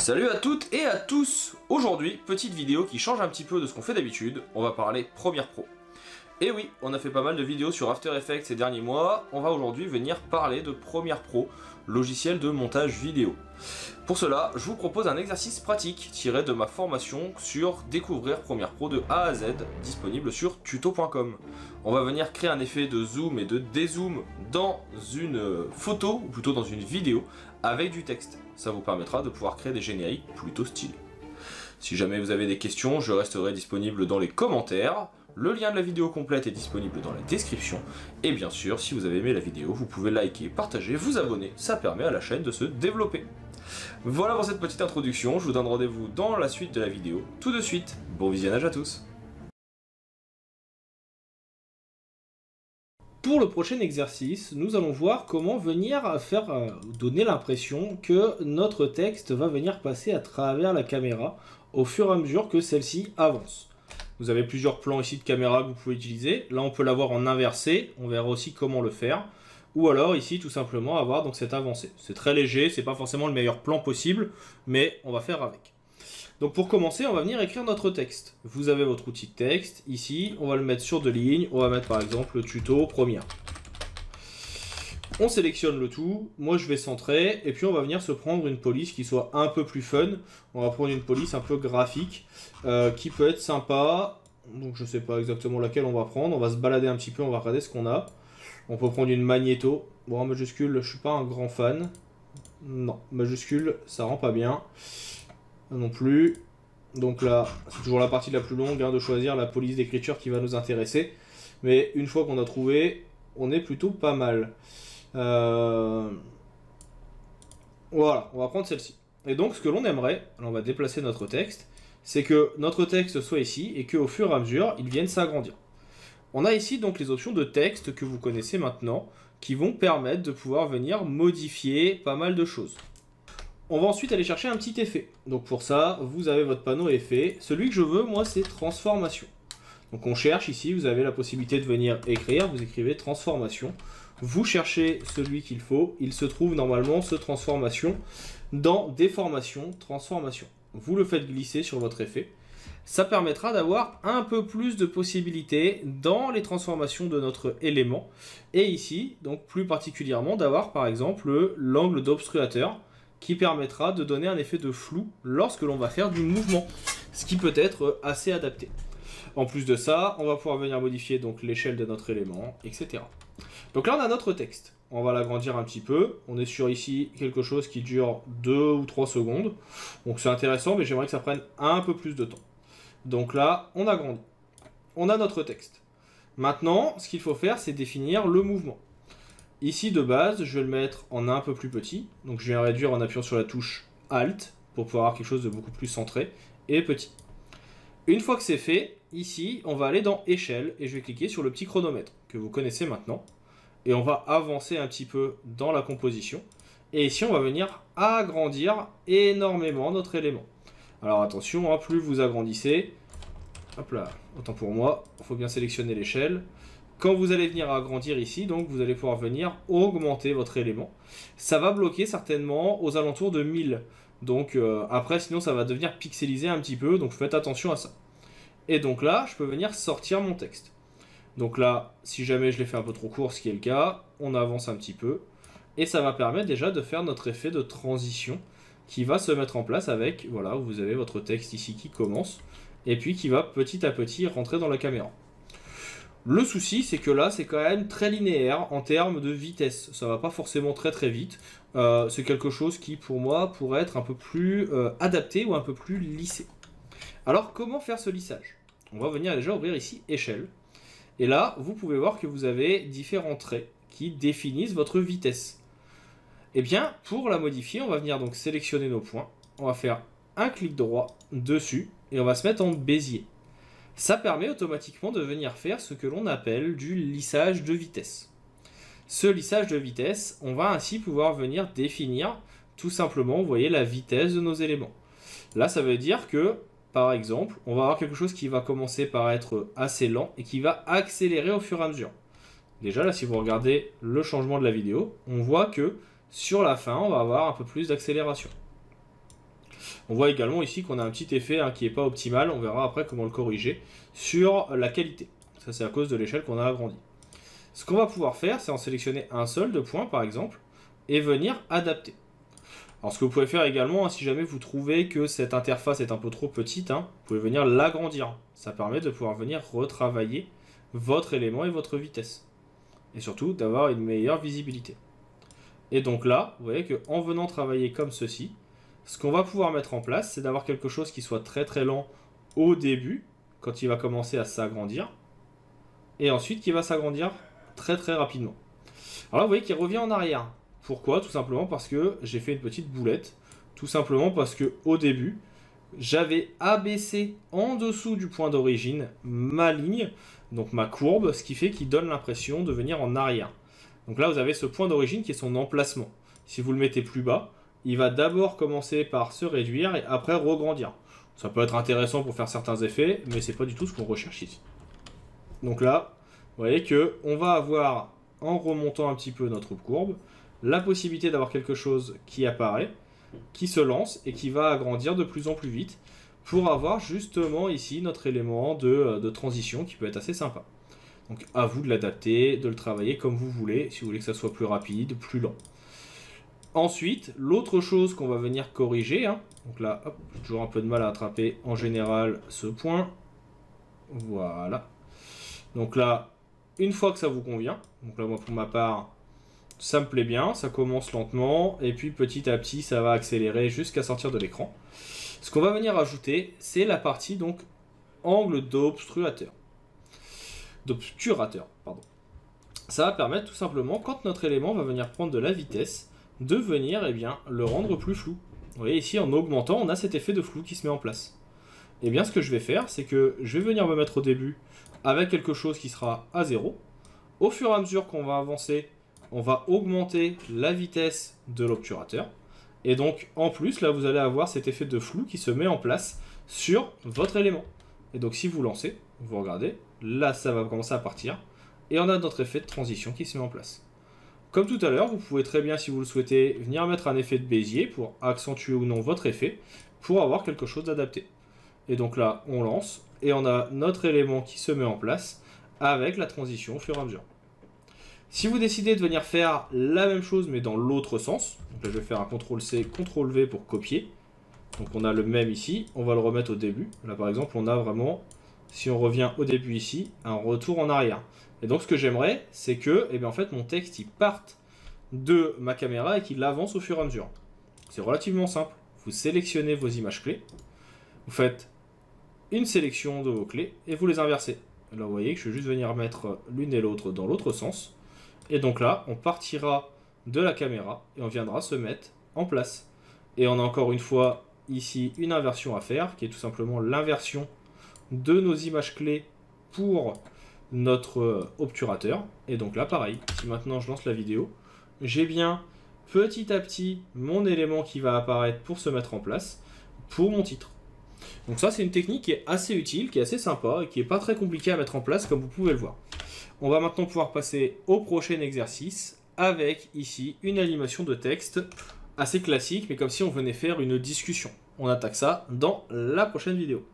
Salut à toutes et à tous. Aujourd'hui, petite vidéo qui change un petit peu de ce qu'on fait d'habitude, on va parler Premiere Pro. Et oui, on a fait pas mal de vidéos sur After Effects ces derniers mois, on va aujourd'hui venir parler de Premiere Pro, logiciel de montage vidéo. Pour cela, je vous propose un exercice pratique tiré de ma formation sur découvrir Premiere Pro de A à Z, disponible sur tuto.com. On va venir créer un effet de zoom et de dézoom dans une photo, ou plutôt dans une vidéo, avec du texte. Ça vous permettra de pouvoir créer des génériques plutôt stylés. Si jamais vous avez des questions, je resterai disponible dans les commentaires. Le lien de la vidéo complète est disponible dans la description. Et bien sûr, si vous avez aimé la vidéo, vous pouvez liker, partager, vous abonner. Ça permet à la chaîne de se développer. Voilà pour cette petite introduction. Je vous donne rendez-vous dans la suite de la vidéo. Tout de suite, bon visionnage à tous. Pour le prochain exercice, nous allons voir comment venir donner l'impression que notre texte va venir passer à travers la caméra au fur et à mesure que celle-ci avance. Vous avez plusieurs plans ici de caméra que vous pouvez utiliser. Là, on peut l'avoir en inversé. On verra aussi comment le faire. Ou alors ici, tout simplement, avoir donc cette avancée. C'est très léger, c'est pas forcément le meilleur plan possible, mais on va faire avec. Donc pour commencer, on va venir écrire notre texte. Vous avez votre outil de texte. Ici, on va le mettre sur 2 lignes. On va mettre par exemple le tuto Premiere. On sélectionne le tout. Moi, je vais centrer. Et puis, on va venir se prendre une police qui soit un peu plus fun. On va prendre une police un peu graphique qui peut être sympa. Donc, je ne sais pas exactement laquelle on va prendre. On va se balader un petit peu. On va regarder ce qu'on a. On peut prendre une magnéto. Bon, en majuscule, je ne suis pas un grand fan. Non, majuscule, ça rend pas bien. Non plus. Donc là, c'est toujours la partie la plus longue de choisir la police d'écriture qui va nous intéresser. Mais une fois qu'on a trouvé, on est plutôt pas mal. Voilà, on va prendre celle-ci. Et donc ce que l'on aimerait, alors on va déplacer notre texte, c'est que notre texte soit ici et qu'au fur et à mesure, il vienne s'agrandir. On a ici donc les options de texte que vous connaissez maintenant, qui vont permettre de pouvoir venir modifier pas mal de choses. On va ensuite aller chercher un petit effet. Donc pour ça, vous avez votre panneau effet. Celui que je veux, moi, c'est transformation. Donc on cherche ici, vous avez la possibilité de venir écrire, vous écrivez transformation. Vous cherchez celui qu'il faut, il se trouve normalement, ce transformation, dans déformation, transformation. Vous le faites glisser sur votre effet. Ça permettra d'avoir un peu plus de possibilités dans les transformations de notre élément. Et ici, donc plus particulièrement, d'avoir par exemple l'angle d'obstruateur, qui permettra de donner un effet de flou lorsque l'on va faire du mouvement, ce qui peut être assez adapté. En plus de ça, on va pouvoir venir modifier donc l'échelle de notre élément, etc. Donc là, on a notre texte. On va l'agrandir un petit peu. On est sur ici quelque chose qui dure 2 ou 3 secondes. Donc c'est intéressant, mais j'aimerais que ça prenne un peu plus de temps. Donc là, on agrandit. On a notre texte. Maintenant, ce qu'il faut faire, c'est définir le mouvement. Ici, de base, je vais le mettre en un peu plus petit. Donc, je viens réduire en appuyant sur la touche Alt pour pouvoir avoir quelque chose de beaucoup plus centré et petit. Une fois que c'est fait, ici, on va aller dans Échelle et je vais cliquer sur le petit chronomètre que vous connaissez maintenant. Et on va avancer un petit peu dans la composition. Et ici, on va venir agrandir énormément notre élément. Alors, attention, hein, plus vous agrandissez, hop là, autant pour moi, il faut bien sélectionner l'échelle. Quand vous allez venir agrandir ici, donc vous allez pouvoir venir augmenter votre élément. Ça va bloquer certainement aux alentours de 1000. Donc après, sinon ça va devenir pixelisé un petit peu, donc faites attention à ça. Et donc là, je peux venir sortir mon texte. Donc là, si jamais je l'ai fait un peu trop court, ce qui est le cas, on avance un petit peu. Et ça va permettre déjà de faire notre effet de transition qui va se mettre en place avec, voilà, vous avez votre texte ici qui commence, et puis qui va petit à petit rentrer dans la caméra. Le souci, c'est que là, c'est quand même très linéaire en termes de vitesse. Ça va pas forcément très très vite. C'est quelque chose qui, pour moi, pourrait être un peu plus adapté ou un peu plus lissé. Alors, comment faire ce lissage? On va venir déjà ouvrir ici Échelle. Et là, vous pouvez voir que vous avez différents traits qui définissent votre vitesse. Et bien, pour la modifier, on va venir donc sélectionner nos points. On va faire un clic droit dessus et on va se mettre en bézier. Ça permet automatiquement de venir faire ce que l'on appelle du lissage de vitesse. Ce lissage de vitesse, on va ainsi pouvoir venir définir tout simplement, vous voyez, la vitesse de nos éléments. Là, ça veut dire que, par exemple, on va avoir quelque chose qui va commencer par être assez lent et qui va accélérer au fur et à mesure. Déjà, là, si vous regardez le changement de la vidéo, on voit que sur la fin, on va avoir un peu plus d'accélération. On voit également ici qu'on a un petit effet qui n'est pas optimal, on verra après comment le corriger, sur la qualité. Ça c'est à cause de l'échelle qu'on a agrandie. Ce qu'on va pouvoir faire, c'est en sélectionner un seul de points par exemple, et venir adapter. Alors ce que vous pouvez faire également, si jamais vous trouvez que cette interface est un peu trop petite, vous pouvez venir l'agrandir. Ça permet de pouvoir venir retravailler votre élément et votre vitesse. Et surtout d'avoir une meilleure visibilité. Et donc là, vous voyez qu'en venant travailler comme ceci, ce qu'on va pouvoir mettre en place, c'est d'avoir quelque chose qui soit très très lent au début, quand il va commencer à s'agrandir, et ensuite qui va s'agrandir très très rapidement. Alors là, vous voyez qu'il revient en arrière. Pourquoi? Tout simplement parce que j'ai fait une petite boulette. Tout simplement parce que au début, j'avais abaissé en dessous du point d'origine ma ligne, donc ma courbe, ce qui fait qu'il donne l'impression de venir en arrière. Donc là, vous avez ce point d'origine qui est son emplacement. Si vous le mettez plus bas, il va d'abord commencer par se réduire et après regrandir. Ça peut être intéressant pour faire certains effets, mais c'est pas du tout ce qu'on recherche ici. Donc là, vous voyez que on va avoir, en remontant un petit peu notre courbe, la possibilité d'avoir quelque chose qui apparaît, qui se lance et qui va agrandir de plus en plus vite pour avoir justement ici notre élément de transition qui peut être assez sympa. Donc à vous de l'adapter, de le travailler comme vous voulez, si vous voulez que ça soit plus rapide, plus lent. Ensuite, l'autre chose qu'on va venir corriger, donc là, hop, j'ai toujours un peu de mal à attraper en général ce point. Voilà. Donc là, une fois que ça vous convient, donc là moi pour ma part, ça me plaît bien, ça commence lentement, et puis petit à petit, ça va accélérer jusqu'à sortir de l'écran. Ce qu'on va venir ajouter, c'est la partie donc angle d'obturateur. Pardon. Ça va permettre tout simplement, quand notre élément va venir prendre de la vitesse, de venir le rendre plus flou. Vous voyez ici, en augmentant, on a cet effet de flou qui se met en place. Et bien ce que je vais faire, c'est que je vais venir me mettre au début avec quelque chose qui sera à 0. Au fur et à mesure qu'on va avancer, on va augmenter la vitesse de l'obturateur. Et donc, en plus, là, vous allez avoir cet effet de flou qui se met en place sur votre élément. Et donc, si vous lancez, vous regardez, là, ça va commencer à partir. Et on a notre effet de transition qui se met en place. Comme tout à l'heure, vous pouvez très bien, si vous le souhaitez, venir mettre un effet de Bézier pour accentuer ou non votre effet, pour avoir quelque chose d'adapté. Et donc là, on lance, et on a notre élément qui se met en place avec la transition au fur et à mesure. Si vous décidez de venir faire la même chose mais dans l'autre sens, donc là je vais faire un CTRL-C, CTRL-V pour copier. Donc on a le même ici, on va le remettre au début. Là par exemple on a vraiment, si on revient au début ici, un retour en arrière. Et donc ce que j'aimerais, c'est que en fait, mon texte il parte de ma caméra et qu'il avance au fur et à mesure. C'est relativement simple. Vous sélectionnez vos images clés, vous faites une sélection de vos clés et vous les inversez. Là vous voyez que je vais juste venir mettre l'une et l'autre dans l'autre sens. Et donc là, on partira de la caméra et on viendra se mettre en place. Et on a encore une fois ici une inversion à faire, qui est tout simplement l'inversion de nos images clés pour notre obturateur. Et donc là, pareil, si maintenant je lance la vidéo, j'ai bien petit à petit mon élément qui va apparaître pour se mettre en place pour mon titre. Donc ça, c'est une technique qui est assez utile, qui est assez sympa et qui n'est pas très compliquée à mettre en place, comme vous pouvez le voir. On va maintenant pouvoir passer au prochain exercice avec ici une animation de texte assez classique, mais comme si on venait faire une discussion. On attaque ça dans la prochaine vidéo.